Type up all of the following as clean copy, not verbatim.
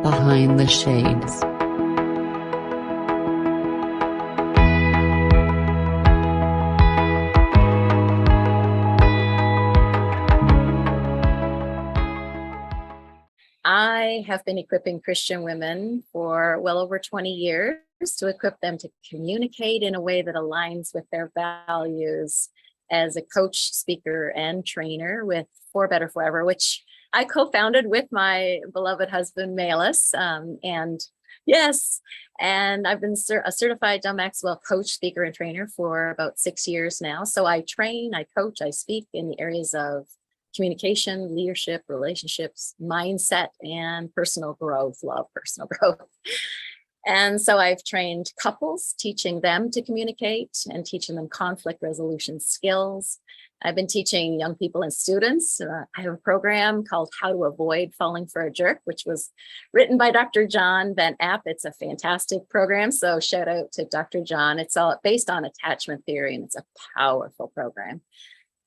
Behind the Shades. I have been equipping Christian women for well over 20 years to equip them to communicate in a way that aligns with their values as a coach, speaker, and trainer with For Better Forever, which I co-founded with my beloved husband, Malus. Yes, and I've been a certified John Maxwell coach, speaker, and trainer for about 6 years now. So I train, I coach, I speak in the areas of communication, leadership, relationships, mindset, and personal growth. Love personal growth. And so I've trained couples, teaching them to communicate and teaching them conflict resolution skills. I've been teaching young people and students. I have a program called How to Avoid Falling for a Jerk, which was written by Dr. John Van App. It's a fantastic program. So shout out to Dr. John. It's all based on attachment theory, and it's a powerful program.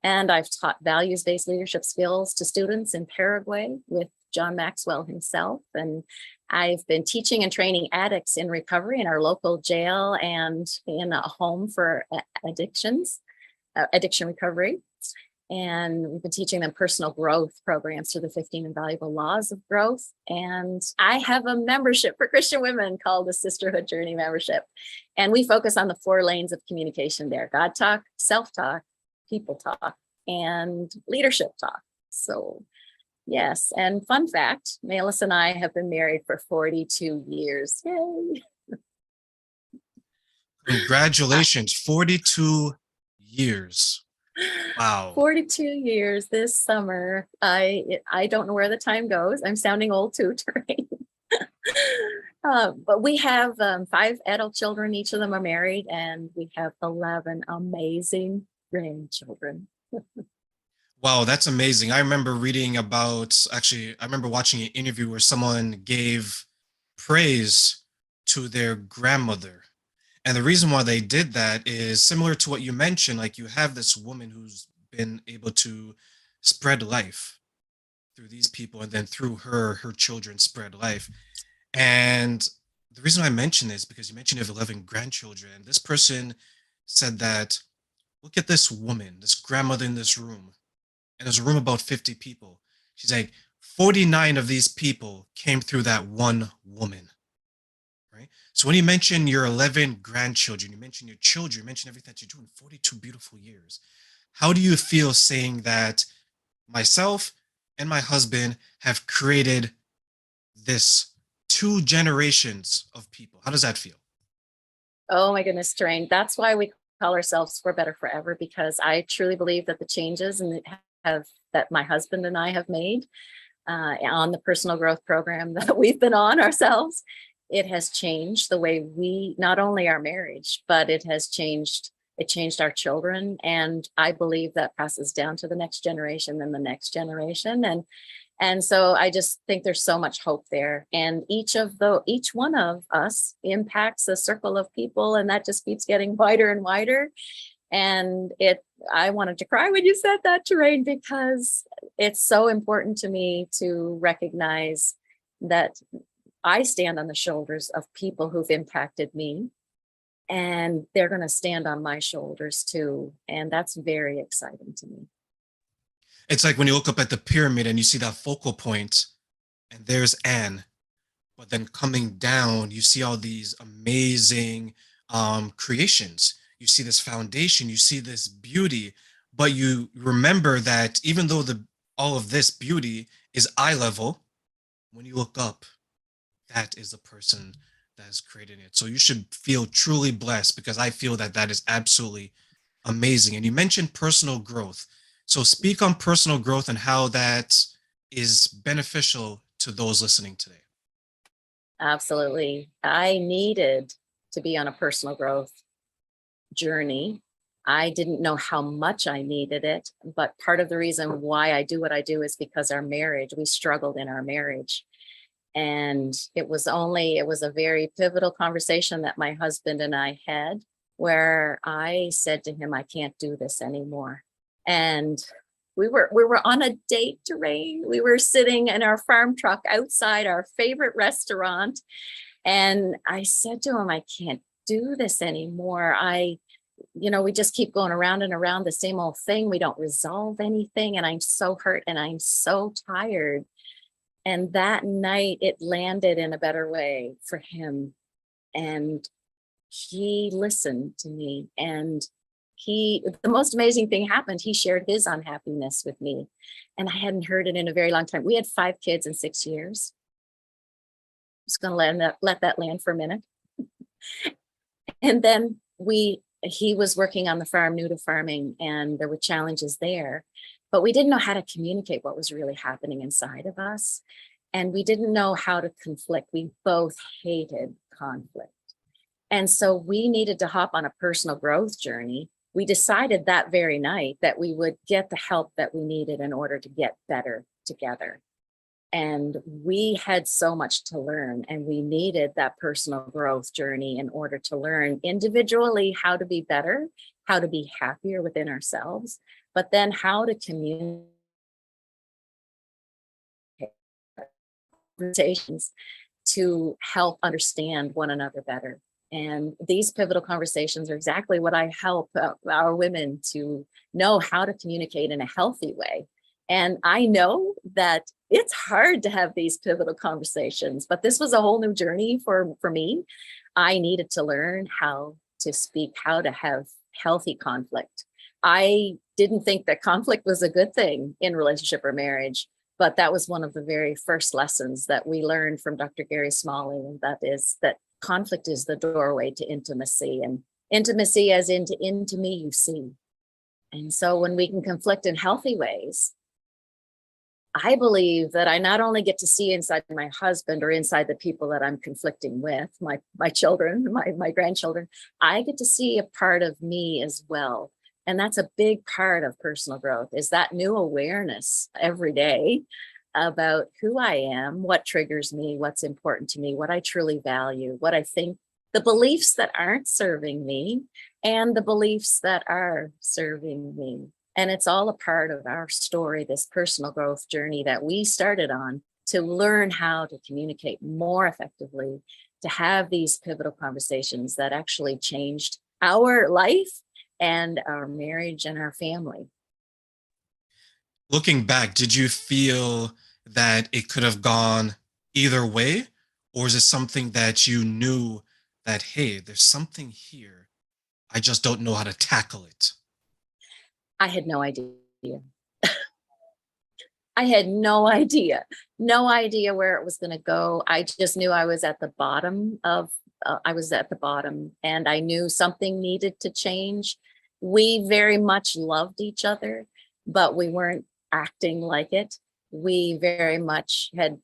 And I've taught values-based leadership skills to students in Paraguay with John Maxwell himself. And I've been teaching and training addicts in recovery in our local jail and in a home for addiction recovery. And we've been teaching them personal growth programs through the 15 Invaluable Laws of Growth. And I have a membership for Christian women called the Sisterhood Journey Membership. And we focus on the 4 lanes of communication there: God talk, self-talk, people talk, and leadership talk. So yes, and fun fact, Malus and I have been married for 42 years. Yay! Congratulations, 42 years. Wow. 42 years this summer. I don't know where the time goes. I'm sounding old too, Terrain. But we have 5 adult children. Each of them are married, and we have 11 amazing grandchildren. Wow, that's amazing. I remember I remember watching an interview where someone gave praise to their grandmother. And the reason why they did that is similar to what you mentioned. Like, you have this woman who's been able to spread life through these people, and then through her children spread life. And the reason I mention this is because you mentioned you have 11 grandchildren. This person said that, look at this woman, this grandmother in this room. And there's a room about 50 people. She's like, 49 of these people came through that one woman. Right? So when you mention your 11 grandchildren, you mention your children, you mention everything that you do in 42 beautiful years. How do you feel saying that myself and my husband have created this 2 generations of people? How does that feel? Oh my goodness, Terrain. That's why we call ourselves For Better Forever, because I truly believe that the changes that my husband and I have made on the personal growth program that we've been on ourselves, it has changed the way we, not only our marriage, but it changed our children. And I believe that passes down to the next generation and the next generation. And so I just think there's so much hope there. And each one of us impacts a circle of people, and that just keeps getting wider and wider. And I wanted to cry when you said that, Terrain, because it's so important to me to recognize that I stand on the shoulders of people who've impacted me, and they're going to stand on my shoulders too. And that's very exciting to me. It's like when you look up at the pyramid and you see that focal point, and there's Anne, but then coming down, you see all these amazing creations. You see this foundation, you see this beauty, but you remember that even though all of this beauty is eye level, when you look up, that is the person that has created it. So you should feel truly blessed, because I feel that that is absolutely amazing. And you mentioned personal growth. So speak on personal growth and how that is beneficial to those listening today. Absolutely. I needed to be on a personal growth journey. I didn't know how much I needed it, but part of the reason why I do what I do is because we struggled in our marriage. And it was a very pivotal conversation that my husband and I had, where I said to him, I can't do this anymore. And We were on a date, Terrain. We were sitting in our farm truck outside our favorite restaurant. And I said to him, I can't do this anymore. We just keep going around and around the same old thing. We don't resolve anything. And I'm so hurt and I'm so tired. And that night it landed in a better way for him. And he listened to me, and the most amazing thing happened. He shared his unhappiness with me, and I hadn't heard it in a very long time. We had 5 kids in 6 years. Just going to let that land for a minute. And then he was working on the farm, new to farming, and there were challenges there, but we didn't know how to communicate what was really happening inside of us. And we didn't know how to conflict. We both hated conflict. And so we needed to hop on a personal growth journey. We decided that very night that we would get the help that we needed in order to get better together. And we had so much to learn, and we needed that personal growth journey in order to learn individually how to be better, how to be happier within ourselves, but then how to communicate conversations to help understand one another better. And these pivotal conversations are exactly what I help our women to know how to communicate in a healthy way. And I know that it's hard to have these pivotal conversations, but this was a whole new journey for me. I needed to learn how to speak, how to have healthy conflict. I didn't think that conflict was a good thing in relationship or marriage, but that was one of the very first lessons that we learned from Dr. Gary Smalley, and that is that conflict is the doorway to intimacy, and intimacy as into me, you see. And so when we can conflict in healthy ways, I believe that I not only get to see inside my husband or inside the people that I'm conflicting with, my children, my grandchildren, I get to see a part of me as well. And that's a big part of personal growth, is that new awareness every day about who I am, what triggers me, what's important to me, what I truly value, what I think, the beliefs that aren't serving me and the beliefs that are serving me. And it's all a part of our story, this personal growth journey that we started on to learn how to communicate more effectively, to have these pivotal conversations that actually changed our life and our marriage and our family. Looking back, did you feel that it could have gone either way? Or is it something that you knew that, hey, there's something here, I just don't know how to tackle it? I had no idea. I had no idea where it was going to go. I just knew I was at the bottom and I knew something needed to change. We very much loved each other, but we weren't acting like it. We very much had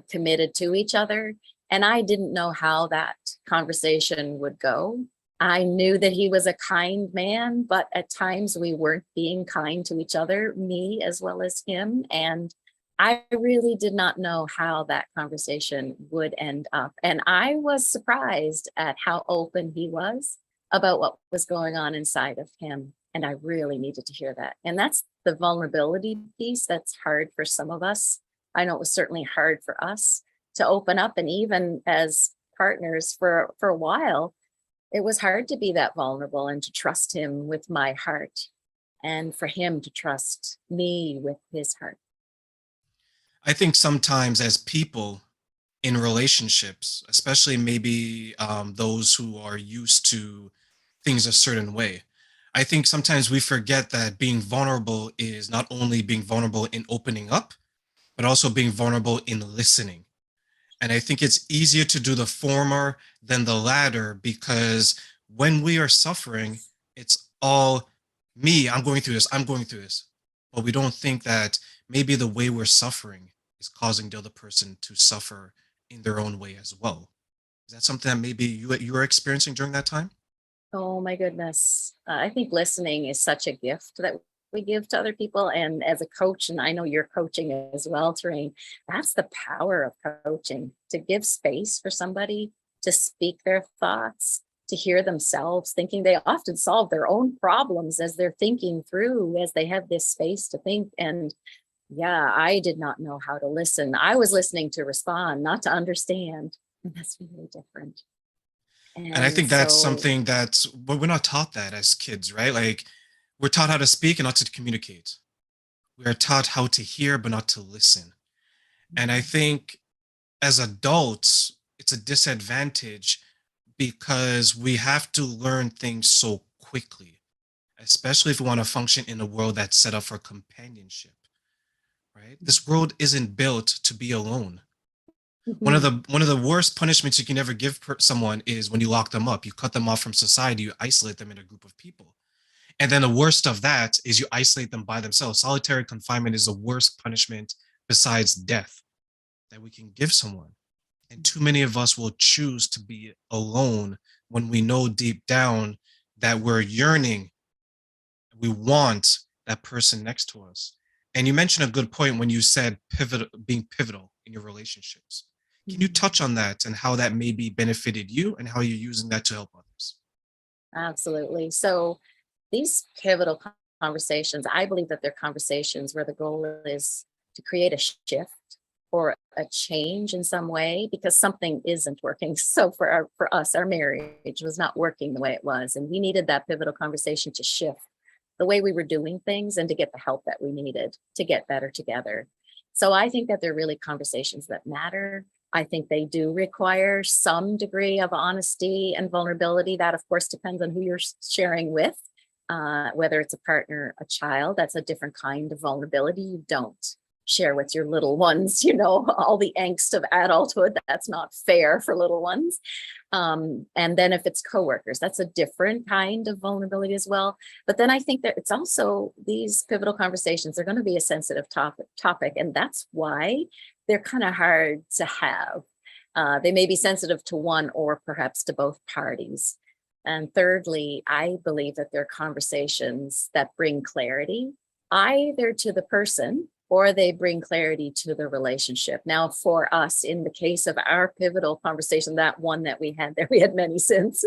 committed to each other, and I didn't know how that conversation would go. I knew that he was a kind man, but at times we weren't being kind to each other, me as well as him. And I really did not know how that conversation would end up. And I was surprised at how open he was about what was going on inside of him. And I really needed to hear that. And that's the vulnerability piece that's hard for some of us. I know it was certainly hard for us to open up. And even as partners for a while, it was hard to be that vulnerable and to trust him with my heart, and for him to trust me with his heart. I think sometimes as people in relationships, especially maybe those who are used to things a certain way, I think sometimes we forget that being vulnerable is not only being vulnerable in opening up, but also being vulnerable in listening. And I think it's easier to do the former than the latter, because when we are suffering, it's all me. I'm going through this. But we don't think that maybe the way we're suffering is causing the other person to suffer in their own way as well. Is that something that maybe you were experiencing during that time? Oh my goodness. I think listening is such a gift that we give to other people. And as a coach, and I know you're coaching as well, Terrain, that's the power of coaching, to give space for somebody to speak their thoughts, to hear themselves thinking. They often solve their own problems as they're thinking through, as they have this space to think. And yeah, I did not know how to listen. I was listening to respond, not to understand. And that's really different. And I And think that's so, something that's, but we're not taught that as kids, right? Like we're taught how to speak and not to communicate. We are taught how to hear, but not to listen. And I think as adults, it's a disadvantage because we have to learn things so quickly, especially if we want to function in a world that's set up for companionship, right? This world isn't built to be alone. mhm, One of the worst punishments you can ever give someone is when you lock them up. You cut them off from society, you isolate them in a group of people. And then the worst of that is you isolate them by themselves. Solitary confinement is the worst punishment besides death that we can give someone. And too many of us will choose to be alone when we know deep down that we're yearning, we want that person next to us. And you mentioned a good point when you said being pivotal in your relationships. Can you mhm. touch on that and how that maybe benefited you and how you're using that to help others? Absolutely. So these pivotal conversations, I believe that they're conversations where the goal is to create a shift or a change in some way because something isn't working. So for us, our marriage was not working the way it was, and we needed that pivotal conversation to shift the way we were doing things and to get the help that we needed to get better together. So I think that they're really conversations that matter. I think they do require some degree of honesty and vulnerability. That, of course, depends on who you're sharing with. Whether it's a partner, a child, that's a different kind of vulnerability. You don't share with your little ones, all the angst of adulthood. That's not fair for little ones. And then if it's coworkers, that's a different kind of vulnerability as well. But then I think that it's also these pivotal conversations are going to be a sensitive topic, and that's why they're kind of hard to have. They may be sensitive to one or perhaps to both parties. And thirdly, I believe that they're conversations that bring clarity either to the person or they bring clarity to the relationship. Now, for us, in the case of our pivotal conversation, that one that we had there, we had many since,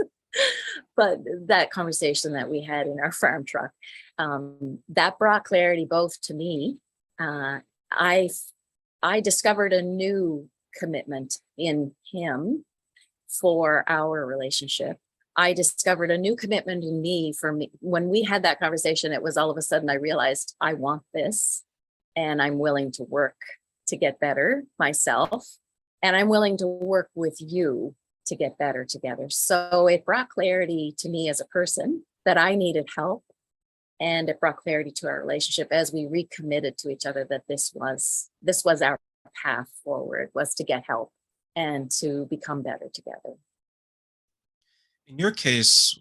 but that conversation that we had in our farm truck, that brought clarity both to me. Uh, I I discovered a new commitment in him for our relationship. I discovered a new commitment in me for me. When we had that conversation, it was all of a sudden I realized I want this and I'm willing to work to get better myself. And I'm willing to work with you to get better together. So it brought clarity to me as a person that I needed help. And it brought clarity to our relationship as we recommitted to each other that this was our path forward, was to get help and to become better together. In your case,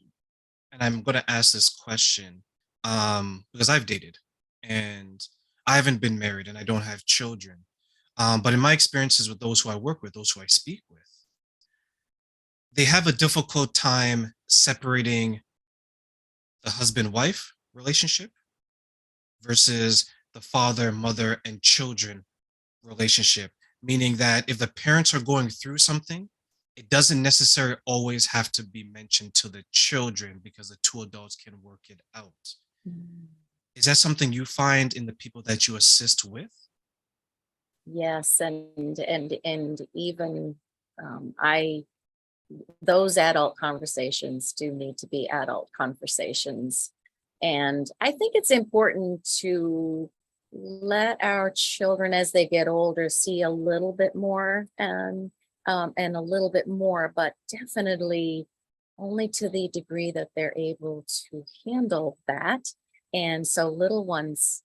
and I'm going to ask this question because I've dated and I haven't been married and I don't have children. But in my experiences with those who I work with, those who I speak with, they have a difficult time separating the husband wife relationship versus the father, mother, and children relationship. Meaning that if the parents are going through something, it doesn't necessarily always have to be mentioned to the children because the two adults can work it out. Mm. Is that something you find in the people that you assist with? Yes, and even I those adult conversations do need to be adult conversations. And I think it's important to let our children, as they get older, see a little bit more and a little bit more, but definitely only to the degree that they're able to handle that. And so little ones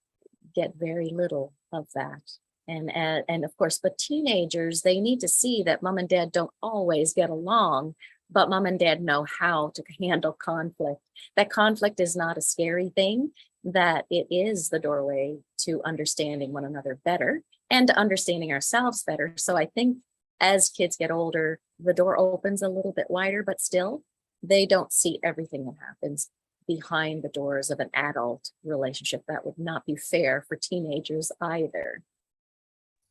get very little of that. And of course, but teenagers, they need to see that mom and dad don't always get along, but mom and dad know how to handle conflict. That conflict is not a scary thing, that it is the doorway to understanding one another better and to understanding ourselves better. So I think as kids get older, the door opens a little bit wider, but still they don't see everything that happens behind the doors of an adult relationship. That would not be fair for teenagers either.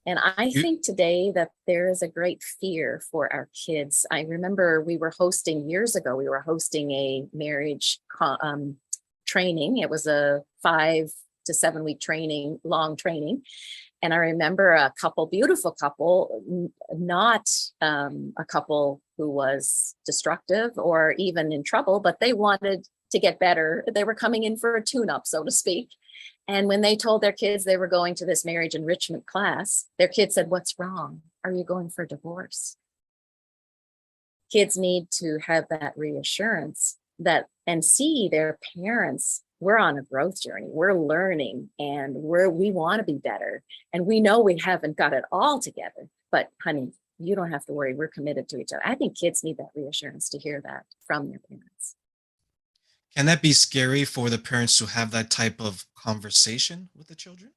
And I You, think today that there is a great fear for our kids. I remember we were hosting years ago, we were hosting a marriage training. It was a 5 to 7 week training, long training. And I remember a couple, beautiful couple, not a couple who was destructive or even in trouble, but they wanted to get better. They were coming in for a tune-up, so to speak. And when they told their kids they were going to this marriage enrichment class, their kids said, "What's wrong? Are you going for divorce?" Kids need to have that reassurance that and see their parents. We're on a growth journey. We're learning and we want to be better. And we know we haven't got it all together. But honey, you don't have to worry. We're committed to each other. I think kids need that reassurance to hear that from their parents. can that be scary for the parents to have that type of conversation with the children?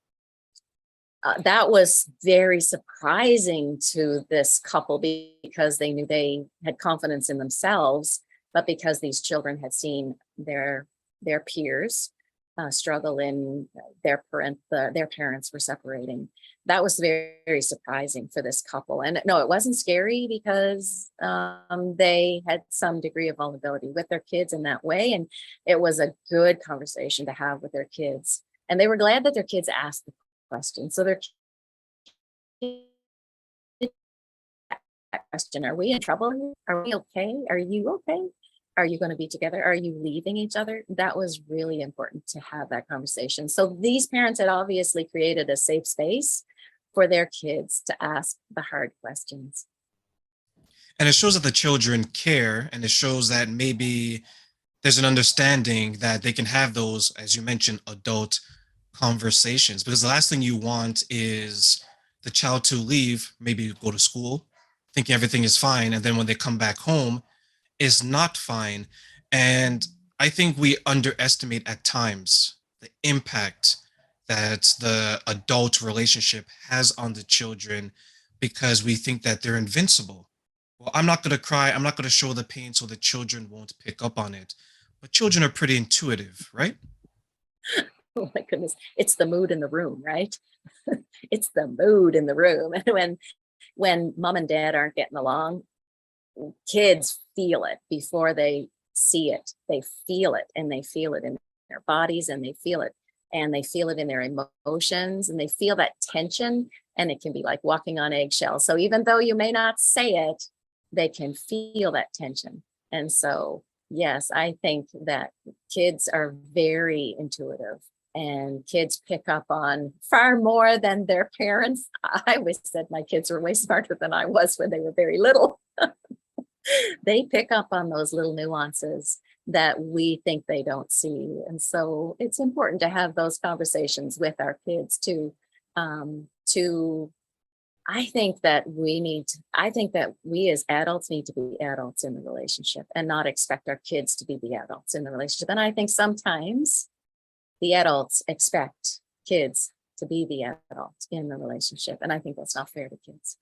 That was very surprising to this couple because they knew they had confidence in themselves, but because these children had seen their peers struggle in their parents were separating. That was very, very surprising for this couple. And no, it wasn't scary because they had some degree of vulnerability with their kids in that way. And it was a good conversation to have with their kids. And they were glad that their kids asked the question. So their question, are we in trouble? Are we okay? Are you okay? Are you going to be together? Are you leaving each other? That was really important to have that conversation. So these parents had obviously created a safe space for their kids to ask the hard questions. And it shows that the children care, and it shows that maybe there's an understanding that they can have those, as you mentioned, adult conversations. Because the last thing you want is the child to leave, maybe go to school, thinking everything is fine, and then when they come back home, is not fine. And I think we underestimate at times the impact that the adult relationship has on the children because we think that they're invincible. Well, I'm not going to cry. I'm not going to show the pain so the children won't pick up on it. But children are pretty intuitive, right? Oh my goodness. It's the mood in the room, right? It's the mood in the room. And when mom and dad aren't getting along, kids feel it before they see it. They feel it and they feel it in their bodies and they feel it in their emotions and they feel that tension, and it can be like walking on eggshells. So even though you may not say it, they can feel that tension. And so, yes, I think that kids are very intuitive and kids pick up on far more than their parents. I always said my kids were way smarter than I was when they were very little. They pick up on those little nuances that we think they don't see. And so it's important to have those conversations with our kids to I think that we as adults need to be adults in the relationship and not expect our kids to be the adults in the relationship. And I think sometimes the adults expect kids to be the adults in the relationship. And I think that's not fair to kids.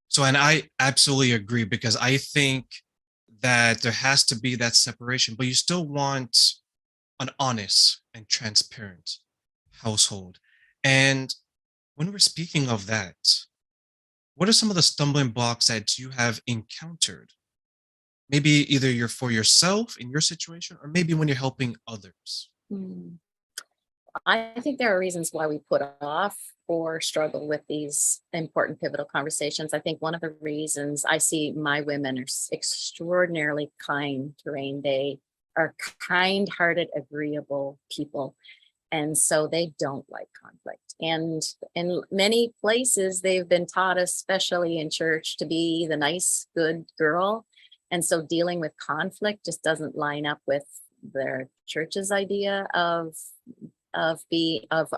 So, and I absolutely agree because I think that there has to be that separation, but you still want an honest and transparent household. And when we're speaking of that, what are some of the stumbling blocks that you have encountered? Maybe either you're for yourself in your situation, or maybe when you're helping others. Hmm. I think there are reasons why we put off or struggle with these important pivotal conversations. I think one of the reasons I see my women are extraordinarily kind, Terrain. They are kind hearted, agreeable people. And so they don't like conflict. And in many places, they've been taught, especially in church, to be the nice, good girl. And so dealing with conflict just doesn't line up with their church's idea of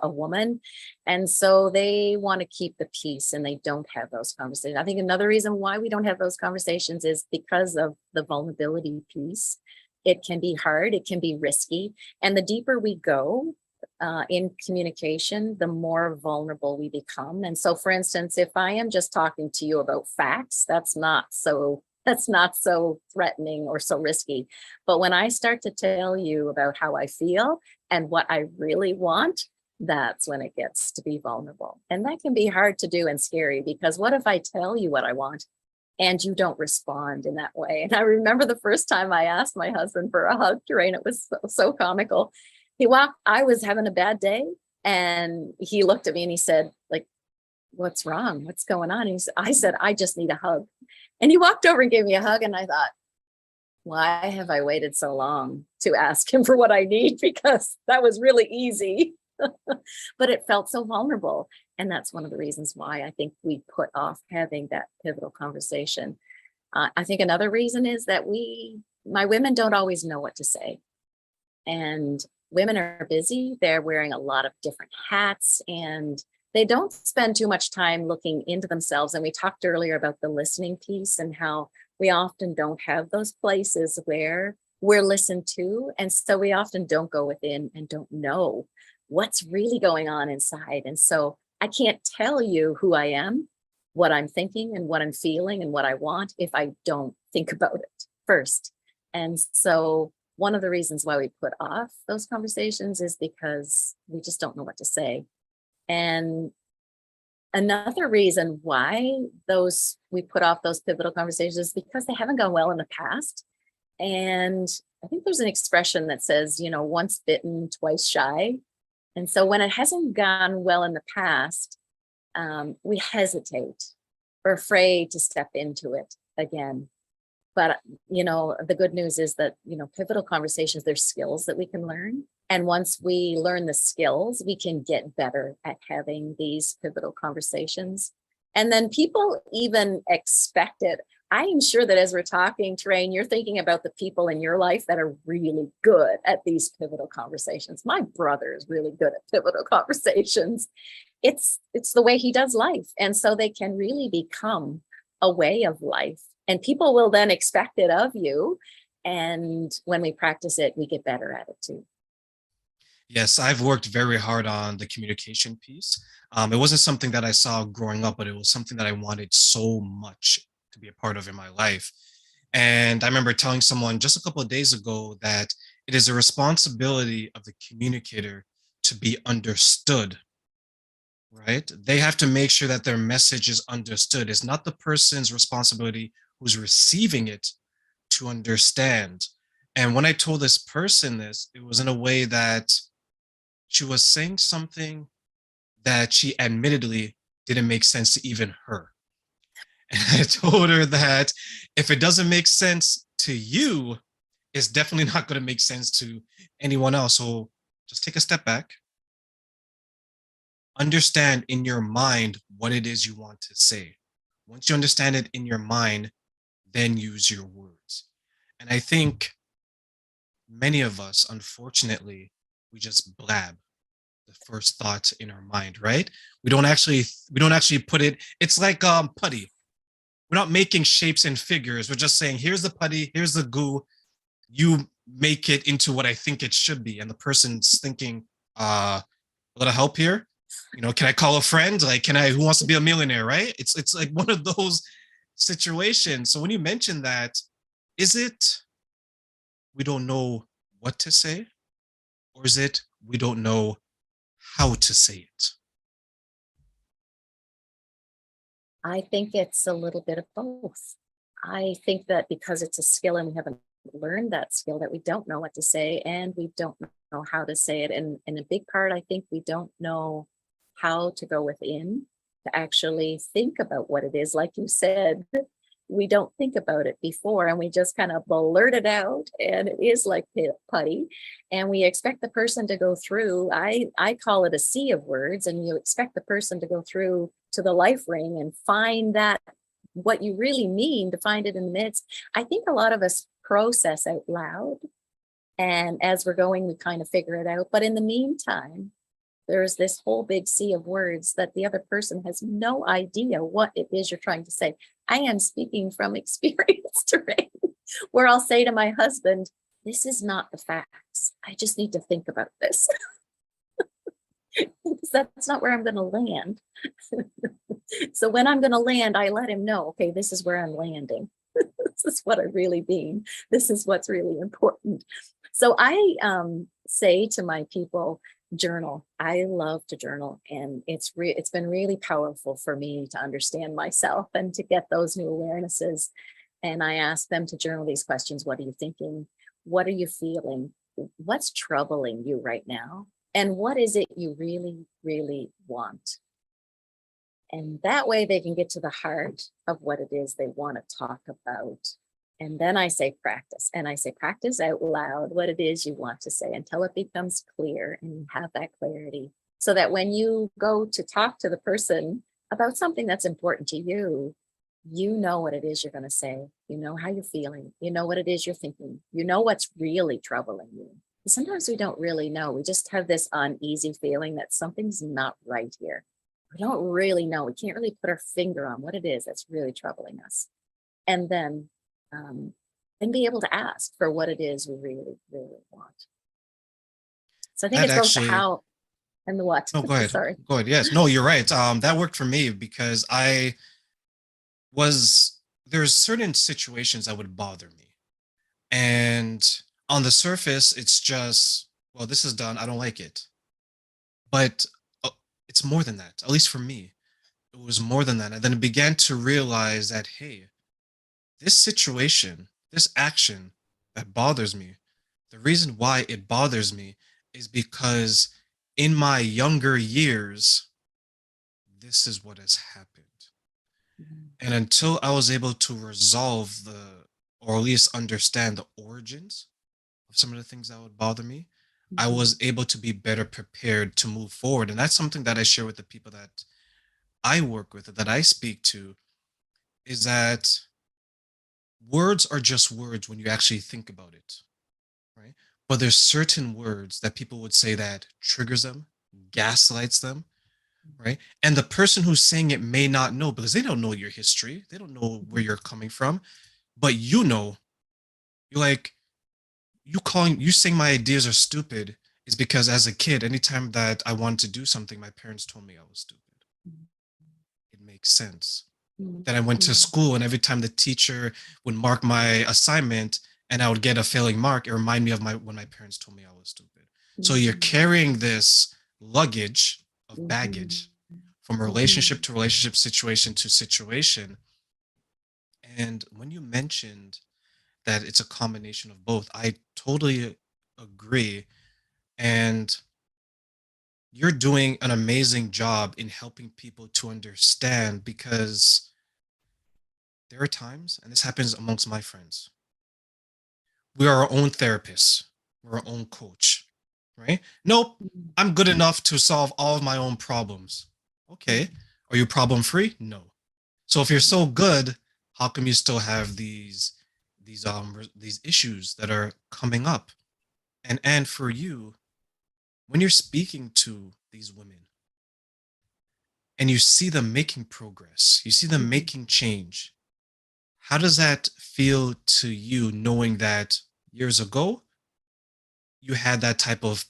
a woman. And so they want to keep the peace and they don't have those conversations. I think another reason why we don't have those conversations is because of the vulnerability piece. It can be hard, it can be risky. And the deeper we go in communication, the more vulnerable we become. And so, for instance, if I am just talking to you about facts, that's not so threatening or so risky. But when I start to tell you about how I feel and what I really want, that's when it gets to be vulnerable. And that can be hard to do and scary, because what if I tell you what I want and you don't respond in that way? And I remember the first time I asked my husband for a hug, Terrain, it was so comical. I was having a bad day, and he looked at me and he said, like, what's wrong? What's going on? I said, I just need a hug. And he walked over and gave me a hug. And I thought, why have I waited so long to ask him for what I need? Because that was really easy. But it felt so vulnerable. And that's one of the reasons why I think we put off having that pivotal conversation. I think another reason is that my women don't always know what to say. And women are busy. They're wearing a lot of different hats, and they don't spend too much time looking into themselves. And we talked earlier about the listening piece and how we often don't have those places where we're listened to. And so we often don't go within and don't know what's really going on inside. And so I can't tell you who I am, what I'm thinking and what I'm feeling and what I want if I don't think about it first. And so one of the reasons why we put off those conversations is because we just don't know what to say. And another reason why we put off those pivotal conversations is because they haven't gone well in the past. And I think there's an expression that says, once bitten, twice shy. And so when it hasn't gone well in the past, we hesitate. We're afraid to step into it again. But, the good news is that, pivotal conversations, there's skills that we can learn. And once we learn the skills, we can get better at having these pivotal conversations. And then people even expect it. I am sure that as we're talking, Terrain, you're thinking about the people in your life that are really good at these pivotal conversations. My brother is really good at pivotal conversations. It's the way he does life. And so they can really become a way of life. And people will then expect it of you. And when we practice it, we get better at it too. Yes, I've worked very hard on the communication piece. It wasn't something that I saw growing up, but it was something that I wanted so much to be a part of in my life. And I remember telling someone just a couple of days ago that it is a responsibility of the communicator to be understood, right? They have to make sure that their message is understood. It's not the person's responsibility who's receiving it to understand. And when I told this person this, it was in a way that she was saying something that she admittedly didn't make sense to even her. And I told her that if it doesn't make sense to you, it's definitely not going to make sense to anyone else. So just take a step back. Understand in your mind what it is you want to say. Once you understand it in your mind, then use your words. And I think many of us, unfortunately, we just blab the first thoughts in our mind, right? We don't actually put it. It's like putty. We're not making shapes and figures. We're just saying, here's the putty, here's the goo. You make it into what I think it should be. And the person's thinking, a little help here. Can I call a friend? Like, who wants to be a millionaire, right? It's like one of those situations. So when you mention that, is it we don't know what to say? Or is it we don't know how to say it? I think it's a little bit of both. I think that because it's a skill and we haven't learned that skill, that we don't know what to say and we don't know how to say it. And a big part, I think we don't know how to go within to actually think about what it is. Like you said, we don't think about it before and we just kind of blurt it out, and it is like putty, and we expect the person to go through, I call it a sea of words, and you expect the person to go through to the life ring and find that what you really mean, to find it in the midst. I think a lot of us process out loud, and as we're going we kind of figure it out, but in the meantime there's this whole big sea of words that the other person has no idea what it is you're trying to say. I am speaking from experience, Terrain, where I'll say to my husband, this is not the facts. I just need to think about this. Because that's not where I'm going to land. So when I'm going to land, I let him know, okay, this is where I'm landing. This is what I really mean. This is what's really important. So I say to my people, Journal. I love to journal, and it's been really powerful for me to understand myself and to get those new awarenesses. And I ask them to journal these questions. What are you thinking? What are you feeling? What's troubling you right now? And what is it you really, really want? And that way they can get to the heart of what it is they want to talk about. And then I say practice, and I say practice out loud what it is you want to say until it becomes clear and you have that clarity, so that when you go to talk to the person about something that's important to you, you know what it is you're going to say. You know how you're feeling. You know what it is you're thinking. You know what's really troubling you. Sometimes we don't really know. We just have this uneasy feeling that something's not right here. We don't really know. We can't really put our finger on what it is that's really troubling us. And then be able to ask for what it is we really, really want. So I think That it's both the actually, how and the what. no, go ahead. Sorry. Go ahead. Yes. No, you're right. That worked for me because was, there's certain situations that would bother me. And on the surface, it's just, well, this is done. I don't like it. But uh, it's more than that. At least for me, it was more than that. And then I began to realize that, hey, this situation, this action that bothers me, the reason why it bothers me is because in my younger years, this is what has happened. Mhm. And until I was able to resolve or at least understand the origins of some of the things that would bother me, I Mhm. was able to be better prepared to move forward. And that's something that I share with the people that I work with, that I speak to, is that words are just words when you actually think about it, right? But there's certain words that people would say that triggers them, gaslights them, right? And the person who's saying it may not know because they don't know your history, they don't know where you're coming from, but you know, you're like, you saying my ideas are stupid is because as a kid, anytime that I wanted to do something, my parents told me I was stupid. It makes sense. Mhm. Then I went to Mhm. school, and every time the teacher would mark my assignment and I would get a failing mark, it reminded me of my when my parents told me I was stupid. So you're Mhm. carrying this luggage of Mhm. baggage from relationship Mhm. to relationship, situation to situation. And when you mentioned that it's a combination of both, I totally agree. And you're doing an amazing job in helping people to understand because there are times, and this happens amongst my friends, we are our own therapists, we're our own coach, right? Nope, I'm good enough to solve all of my own problems. Okay. Are you problem free? No. So if you're so good, how come you still have these issues that are coming up? And for you, when you're speaking to these women and you see them making progress, you see them Mhm. making change, how does that feel to you knowing that years ago you had that type of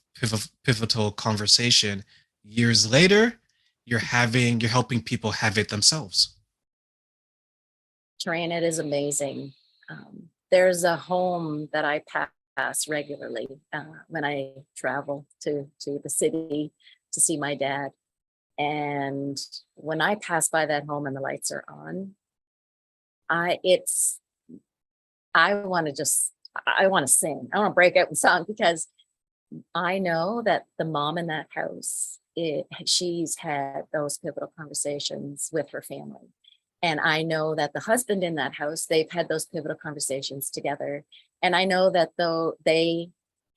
pivotal conversation? Years later, you're helping people have it themselves. Terrain, it is amazing. There's a home that I pass regularly when I travel to the city to see my dad. And when I pass by that home and the lights are on, I it's I want to just I want to sing. I want to break out in song because I know that the mom in that house, she's had those pivotal conversations with her family. And I know that the husband in that house, they've had those pivotal conversations together. And I know that though they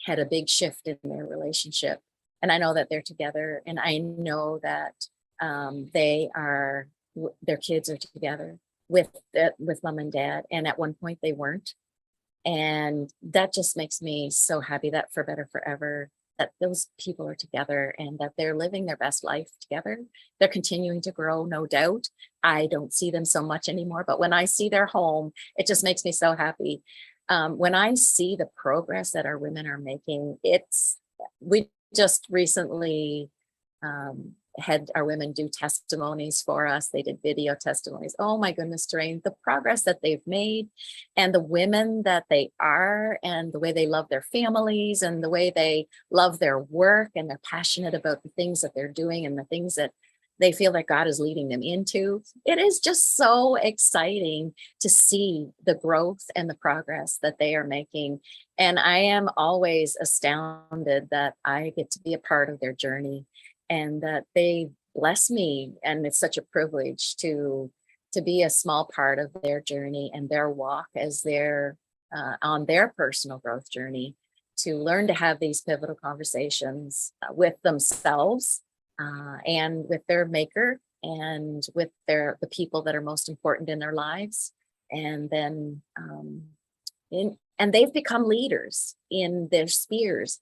had a big shift in their relationship, and I know that they're together, and I know that their kids are together with mom and dad. And at one point they weren't, and that just makes me so happy that for better forever, that those people are together and that they're living their best life together. They're continuing to grow, no doubt. I don't see them so much anymore, but when I see their home, it just makes me so happy. When I see the progress that our women are making, we just recently had our women do testimonies for us. They did video testimonies. Oh my goodness, Terrain, the progress that they've made and the women that they are and the way they love their families and the way they love their work and they're passionate about the things that they're doing and the things that they feel that God is leading them into. It is just so exciting to see the growth and the progress that they are making. And I am always astounded that I get to be a part of their journey and that they bless me. And it's such a privilege to be a small part of their journey and their walk as they're on their personal growth journey, to learn to have these pivotal conversations with themselves and with their maker and with the people that are most important in their lives. And then and they've become leaders in their spheres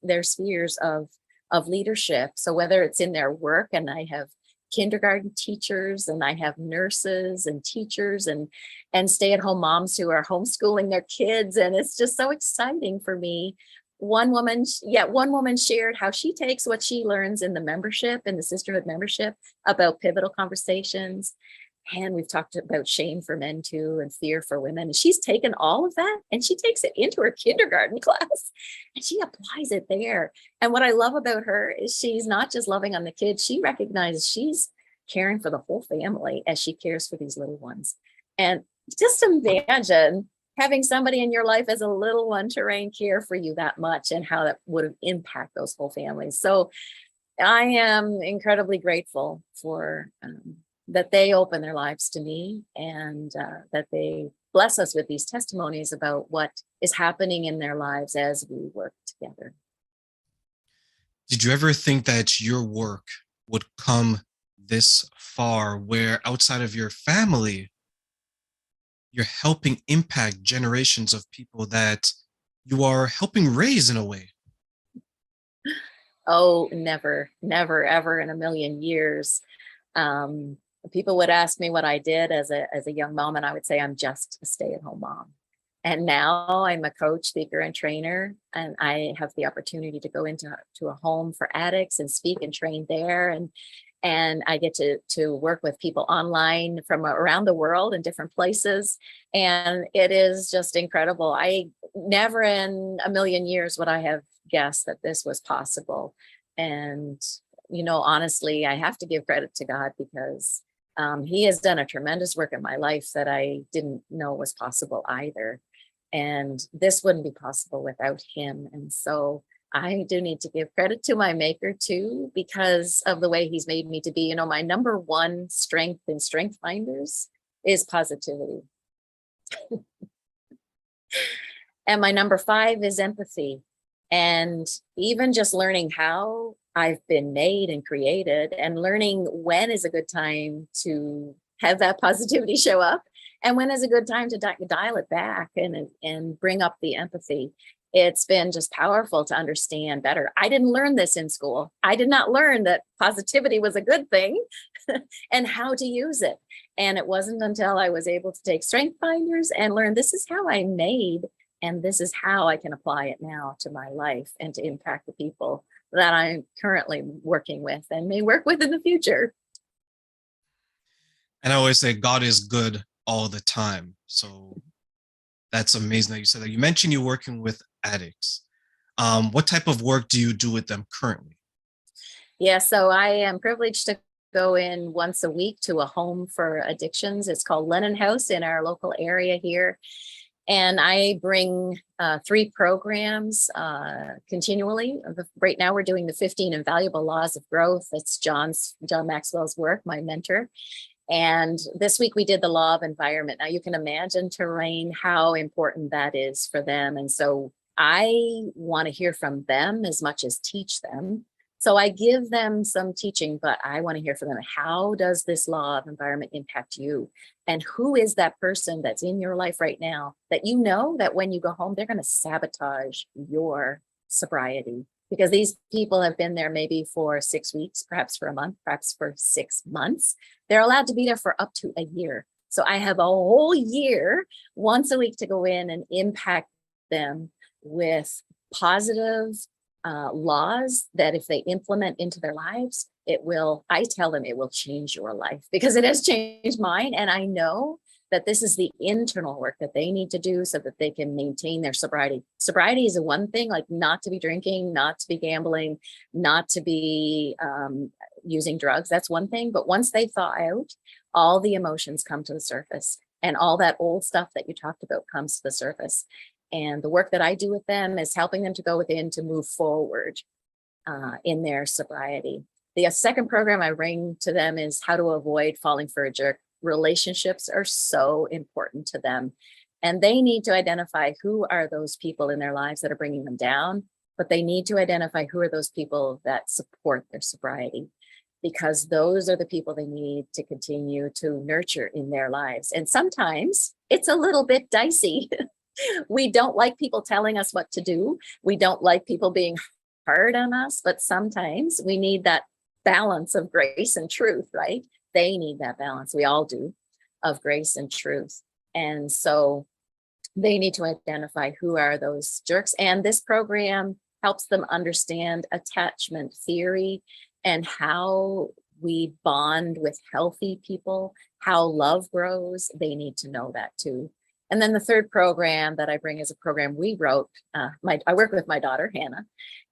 of leadership. So whether it's in their work, and I have kindergarten teachers and I have nurses and teachers and stay-at-home moms who are homeschooling their kids. And it's just so exciting for me. One woman shared how she takes what she learns in the membership, in the sisterhood membership, about pivotal conversations. And we've talked about shame for men too, and fear for women. And she's taken all of that and she takes it into her kindergarten class and she applies it there. And what I love about her is she's not just loving on the kids. She recognizes she's caring for the whole family as she cares for these little ones. And just imagine having somebody in your life as a little one, Terrain, care for you that much and how that would impact those whole families. So I am incredibly grateful for that they open their lives to me and that they bless us with these testimonies about what is happening in their lives as we work together. Did you ever think that your work would come this far, where outside of your family, you're helping impact generations of people that you are helping raise in a way? Oh, never, never, ever in a million years. People would ask me what I did as a young mom, and I would say I'm just a stay-at-home mom. And now I'm a coach, speaker, and trainer, and I have the opportunity to go into a home for addicts and speak and train there. And I get to work with people online from around the world in different places. And it is just incredible. I never in a million years would I have guessed that this was possible. And, honestly, I have to give credit to God because he has done a tremendous work in my life that I didn't know was possible either. And this wouldn't be possible without him. And so I do need to give credit to my maker too, because of the way he's made me to be. My number one strength in Strength Finders is positivity. And my number 5 is empathy. And even just learning how I've been made and created and learning when is a good time to have that positivity show up and when is a good time to dial it back and bring up the empathy. It's been just powerful to understand better. I didn't learn this in school. I did not learn that positivity was a good thing and how to use it. And it wasn't until I was able to take Strength Finders and learn this is how I'm made and this is how I can apply it now to my life and to impact the people that I'm currently working with and may work with in the future. And I always say God is good all the time. So that's amazing that you said that. You mentioned you're working with addicts. What type of work do you do with them currently? Yeah, so I am privileged to go in once a week to a home for addictions. It's called Lennon House in our local area here. And I bring 3 programs continually. Right now we're doing the 15 Invaluable Laws of Growth. That's John Maxwell's work, my mentor. And this week we did the law of environment. Now you can imagine, Terrain, how important that is for them. And so I want to hear from them as much as teach them. So I give them some teaching, but I want to hear from them. How does this law of environment impact you? And who is that person that's in your life right now that you know that when you go home, they're going to sabotage your sobriety? Because these people have been there maybe for 6 weeks, perhaps for a month, perhaps for 6 months. They're allowed to be there for up to a year. So I have a whole year, once a week, to go in and impact them with positive laws that if they implement into their lives, I tell them it will change your life, because it has changed mine. And I know that this is the internal work that they need to do so that they can maintain their sobriety. Sobriety is a one thing, like not to be drinking, not to be gambling, not to be using drugs. That's one thing. But once they thaw out, all the emotions come to the surface, and all that old stuff that you talked about comes to the surface. And the work that I do with them is helping them to go within to move forward in their sobriety. The second program I bring to them is how to avoid falling for a jerk. Relationships are so important to them, and they need to identify who are those people in their lives that are bringing them down, but they need to identify who are those people that support their sobriety, because those are the people they need to continue to nurture in their lives. And sometimes it's a little bit dicey. We don't like people telling us what to do. We don't like people being hard on us, but sometimes we need that balance of grace and truth, right? They need that balance. We all do, of grace and truth. And so they need to identify who are those jerks. And this program helps them understand attachment theory and how we bond with healthy people, how love grows. They need to know that too. And then the third program that I bring is a program we wrote. I work with my daughter, Hannah,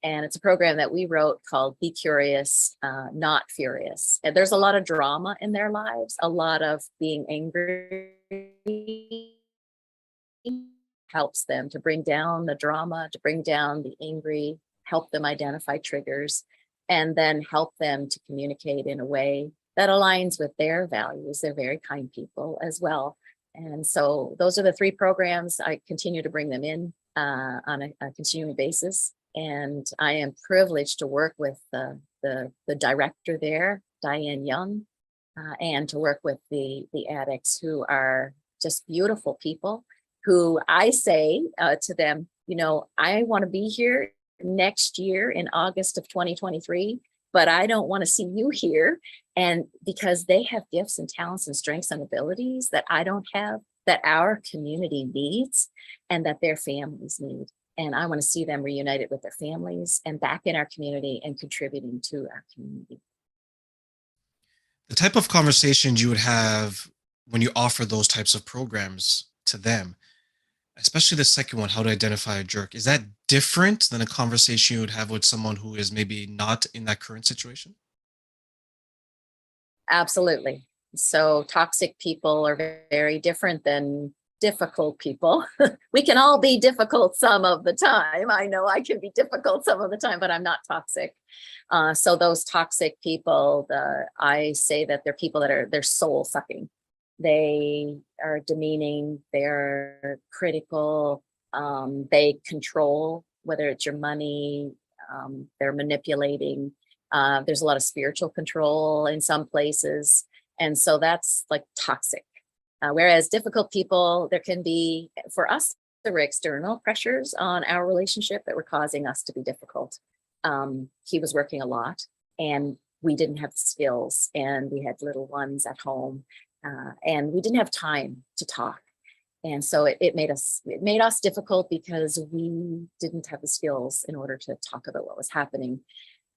and it's a program that we wrote called Be Curious, Not Furious. And there's a lot of drama in their lives, a lot of being angry. Helps them to bring down the drama, to bring down the angry, help them identify triggers, and then help them to communicate in a way that aligns with their values. They're very kind people as well. And so those are the three programs. I continue to bring them in on a continuing basis. And I am privileged to work with the director there, Diane Young, and to work with the addicts, who are just beautiful people, who I say to them, I want to be here next year in August of 2023, but I don't want to see you here. And because they have gifts and talents and strengths and abilities that I don't have, that our community needs and that their families need. And I want to see them reunited with their families and back in our community and contributing to our community. The type of conversations you would have when you offer those types of programs to them, especially the second one, how to identify a jerk, is that different than a conversation you would have with someone who is maybe not in that current situation? Absolutely. So toxic people are very different than difficult people. We can all be difficult some of the time. I know I can be difficult some of the time, but I'm not toxic. So those toxic people, I say that they're people they're soul sucking. They are demeaning, they're critical, they control, whether it's your money, they're manipulating. There's a lot of spiritual control in some places. And so that's like toxic. Whereas difficult people, there can be, for us, there were external pressures on our relationship that were causing us to be difficult. He was working a lot and we didn't have the skills, and we had little ones at home, and we didn't have time to talk. And so it made us difficult because we didn't have the skills in order to talk about what was happening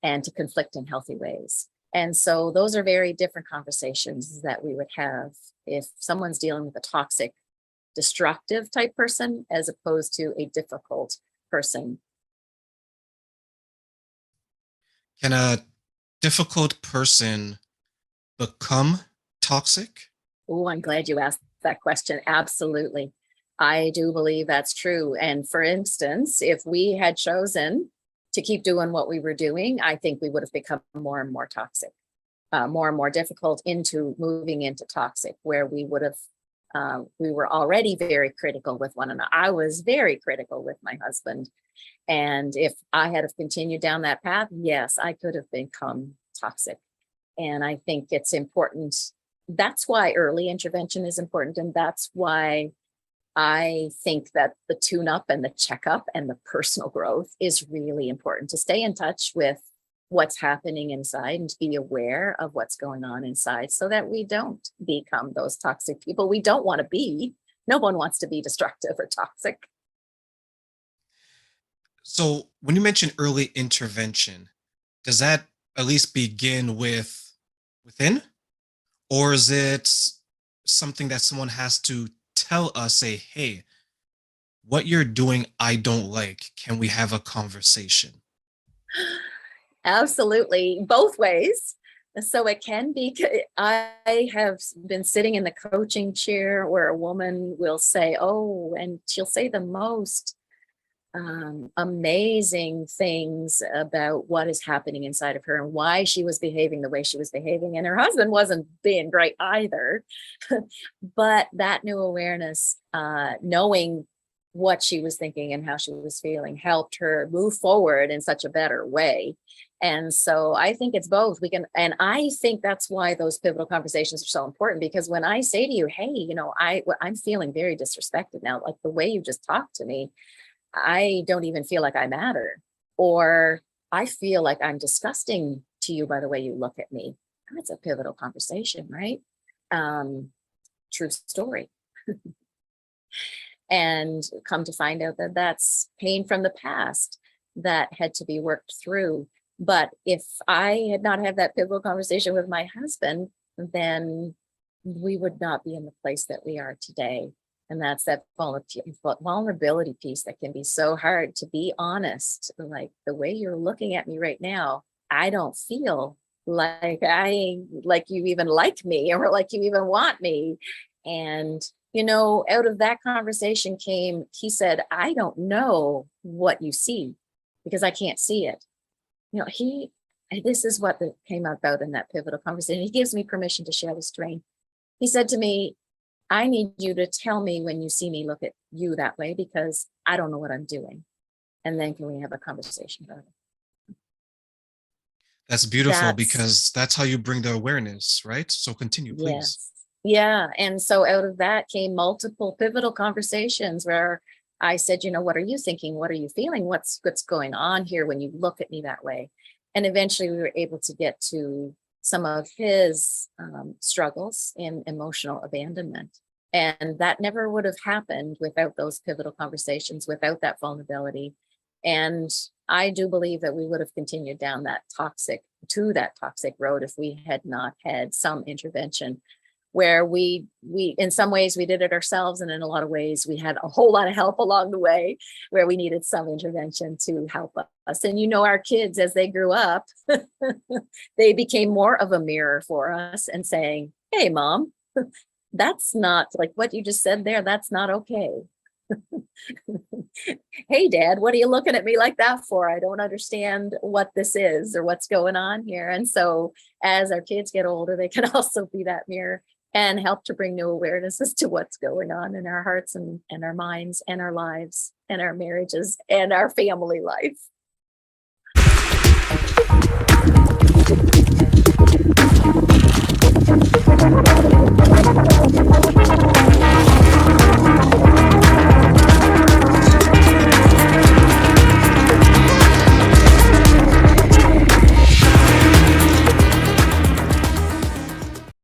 and to conflict in healthy ways. And so those are very different conversations that we would have if someone's dealing with a toxic, destructive type person as opposed to a difficult person. Can a difficult person become toxic? Oh, I'm glad you asked that question. Absolutely. I do believe that's true. And for instance, if we had chosen to keep doing what we were doing, I think we would have become more and more toxic, more and more difficult into moving into toxic, where we would have, we were already very critical with one another. I was very critical with my husband. And if I had have continued down that path, yes, I could have become toxic. And I think it's important. That's why early intervention is important. And that's why I think that the tune-up and the checkup and the personal growth is really important, to stay in touch with what's happening inside and to be aware of what's going on inside so that we don't become those toxic people we don't want to be. No one wants to be destructive or toxic. So when you mention early intervention, does that at least begin within? Or is it something that someone has to tell us, say, hey, what you're doing, I don't like. Can we have a conversation? Absolutely, both ways. So it can be, I have been sitting in the coaching chair where a woman will say, oh, and she'll say the most amazing things about what is happening inside of her and why she was behaving the way she was behaving. And her husband wasn't being great either. But that new awareness, knowing what she was thinking and how she was feeling, helped her move forward in such a better way. And so I think it's both. We can, and I think that's why those pivotal conversations are so important, because when I say to you, hey, I'm feeling very disrespected now, like the way you just talked to me, I don't even feel like I matter, or I feel like I'm disgusting to you by the way you look at me. That's a pivotal conversation, right? True story. And come to find out that that's pain from the past that had to be worked through. But if I had not had that pivotal conversation with my husband, then we would not be in the place that we are today. And that's that vulnerability piece that can be so hard to be honest. Like the way you're looking at me right now, I don't feel like you even like me, or like you even want me. And out of that conversation came, he said, I don't know what you see because I can't see it. This is what came about in that pivotal conversation. He gives me permission to share the strain. He said to me, I need you to tell me when you see me look at you that way, because I don't know what I'm doing. And then can we have a conversation about it? That's beautiful, because that's how you bring the awareness, right? So continue, please. Yes. Yeah. And so out of that came multiple pivotal conversations where I said, what are you thinking? What are you feeling? What's going on here when you look at me that way? And eventually we were able to get to some of his struggles in emotional abandonment. And that never would have happened without those pivotal conversations, without that vulnerability. And I do believe that we would have continued down that toxic road if we had not had some intervention, where we in some ways we did it ourselves, and in a lot of ways we had a whole lot of help along the way, where we needed some intervention to help us. And our kids, as they grew up, they became more of a mirror for us and saying, hey, Mom, that's not like what you just said there. That's not okay. Hey, Dad, what are you looking at me like that for? I don't understand what this is or what's going on here. And so as our kids get older, they can also be that mirror and help to bring new awareness as to what's going on in our hearts and our minds and our lives and our marriages and our family life.